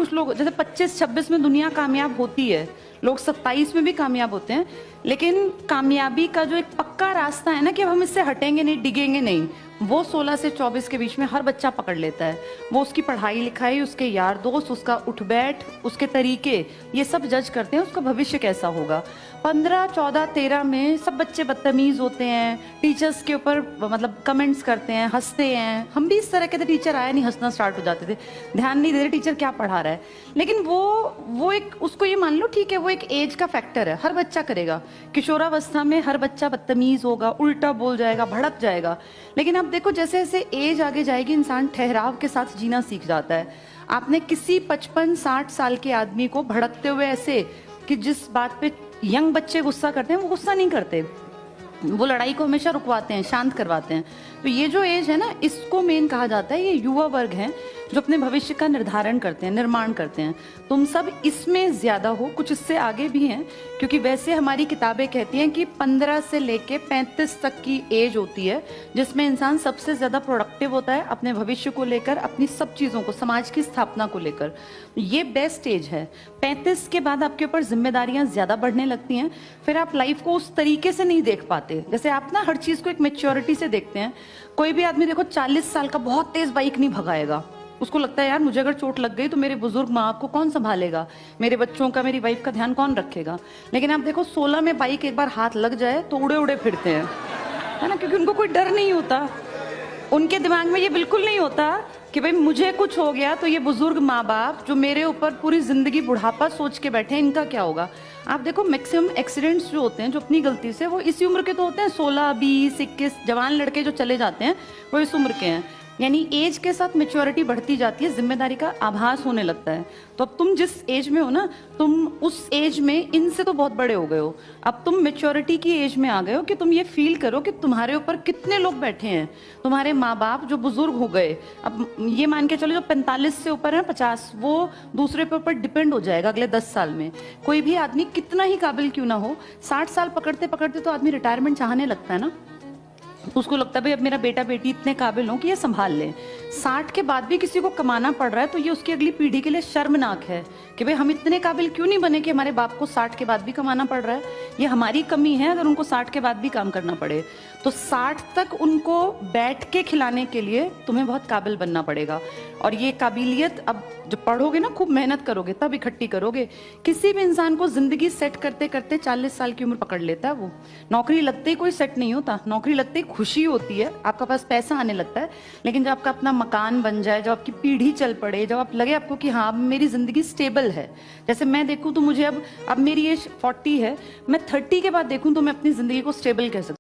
कुछ लोग जैसे 25-26 में दुनिया कामयाब होती है, लोग 27 में भी कामयाब होते हैं, लेकिन कामयाबी का जो एक पक्का रास्ता है ना कि अब हम इससे हटेंगे नहीं, डिगेंगे नहीं, वो 16 से 24 के बीच में हर बच्चा पकड़ लेता है। वो उसकी पढ़ाई लिखाई, उसके यार दोस्त, उसका उठ बैठ, उसके तरीके, ये सब जज करते हैं उसका भविष्य कैसा होगा। 15, 14, 13 में सब बच्चे बदतमीज होते हैं, टीचर्स के ऊपर मतलब कमेंट्स करते हैं, हंसते हैं। हम भी इस तरह के थे, टीचर आया नहीं हंसना स्टार्ट हो जाते थे, ध्यान नहीं दे रहे टीचर क्या पढ़ा रहा है। लेकिन वो एक, उसको ये मान लो ठीक है, वो एक एज का फैक्टर है, हर बच्चा करेगा। किशोरावस्था में हर बच्चा बदतमीज होगा, उल्टा बोल जाएगा, भड़क जाएगा। लेकिन अब देखो जैसे जैसे एज आगे जाएगी, इंसान ठहराव के साथ जीना सीख जाता है। आपने किसी 55-60 साल के आदमी को भड़कते हुए ऐसे कि जिस बात पे यंग बच्चे गुस्सा करते हैं, वो गुस्सा नहीं करते, वो लड़ाई को हमेशा रुकवाते हैं, शांत करवाते हैं। तो ये जो एज है ना, इसको मेन कहा जाता है, ये युवा वर्ग है जो अपने भविष्य का निर्धारण करते हैं, निर्माण करते हैं। तुम सब इसमें ज्यादा हो, कुछ इससे आगे भी हैं, क्योंकि वैसे हमारी किताबें कहती हैं कि 15 से लेके 35 तक की एज होती है जिसमें इंसान सबसे ज्यादा प्रोडक्टिव होता है अपने भविष्य को लेकर, अपनी सब चीजों को, समाज की स्थापना को लेकर। ये बेस्ट एज है। 35 के बाद आपके ऊपर जिम्मेदारियां ज्यादा बढ़ने लगती हैं, फिर आप लाइफ को उस तरीके से नहीं देख पाते। जैसे आप ना हर चीज को एक मेच्योरिटी से देखते हैं। कोई भी आदमी देखो 40 साल का बहुत तेज बाइक नहीं भगाएगा, उसको लगता है यार मुझे अगर चोट लग गई तो मेरे बुजुर्ग माँ बाप को कौन संभालेगा, मेरे बच्चों का, मेरी वाइफ का ध्यान कौन रखेगा। लेकिन आप देखो 16 में बाइक एक बार हाथ लग जाए तो उड़े उड़े फिरते हैं, है ना, क्योंकि उनको कोई डर नहीं होता। उनके दिमाग में ये बिल्कुल नहीं होता कि भाई मुझे कुछ हो गया तो ये बुजुर्ग माँ बाप जो मेरे ऊपर पूरी जिंदगी बुढ़ापा सोच के बैठे हैं, इनका क्या होगा। आप देखो मैक्सिमम एक्सीडेंट्स जो होते हैं जो अपनी गलती से, वो इसी उम्र के तो होते हैं। 16, 20, 21 जवान लड़के जो चले जाते हैं वो इस उम्र के हैं। यानी एज के साथ मैच्योरिटी बढ़ती जाती है, जिम्मेदारी का आभास होने लगता है। तो अब तुम जिस एज में हो ना, तुम उस एज में इनसे तो बहुत बड़े हो गए हो, अब तुम मैच्योरिटी की एज में आ गए हो कि तुम ये फील करो कि तुम्हारे ऊपर कितने लोग बैठे हैं, तुम्हारे माँ बाप जो बुजुर्ग हो गए। अब ये मान के चलो जो 45 से ऊपर है, 50, वो दूसरे पे ऊपर डिपेंड हो जाएगा अगले 10 साल में। कोई भी आदमी कितना ही काबिल क्यों ना हो, 60 साल पकड़ते पकड़ते तो आदमी रिटायरमेंट चाहने लगता है ना। उसको लगता है भाई अब मेरा बेटा बेटी इतने काबिल हो कि ये संभाल ले। 60 के बाद भी किसी को कमाना पड़ रहा है तो ये उसकी अगली पीढ़ी के लिए शर्मनाक है कि भाई हम इतने काबिल क्यों नहीं बने कि हमारे बाप को 60 के बाद भी कमाना पड़ रहा है। ये हमारी कमी है अगर उनको 60 के बाद भी काम करना पड़े। तो 60 तक उनको बैठ के खिलाने के लिए तुम्हें बहुत काबिल बनना पड़ेगा। और ये काबिलियत अब जब पढ़ोगे ना, खूब मेहनत करोगे, तब इकट्ठी करोगे। किसी भी इंसान को जिंदगी सेट करते करते 40 साल की उम्र पकड़ लेता है। वो नौकरी लगते ही कोई सेट नहीं होता, नौकरी लगते ही खुशी होती है, आपका पास पैसा आने लगता है। लेकिन जब आपका अपना मकान बन जाए, जब आपकी पीढ़ी चल पड़े, जब आप लगे आपको कि हाँ मेरी जिंदगी स्टेबल है। जैसे मैं देखूं तो मुझे अब मेरी एज 40 है, मैं 30 के बाद देखूं तो मैं अपनी जिंदगी को स्टेबल कह सकती हूँ।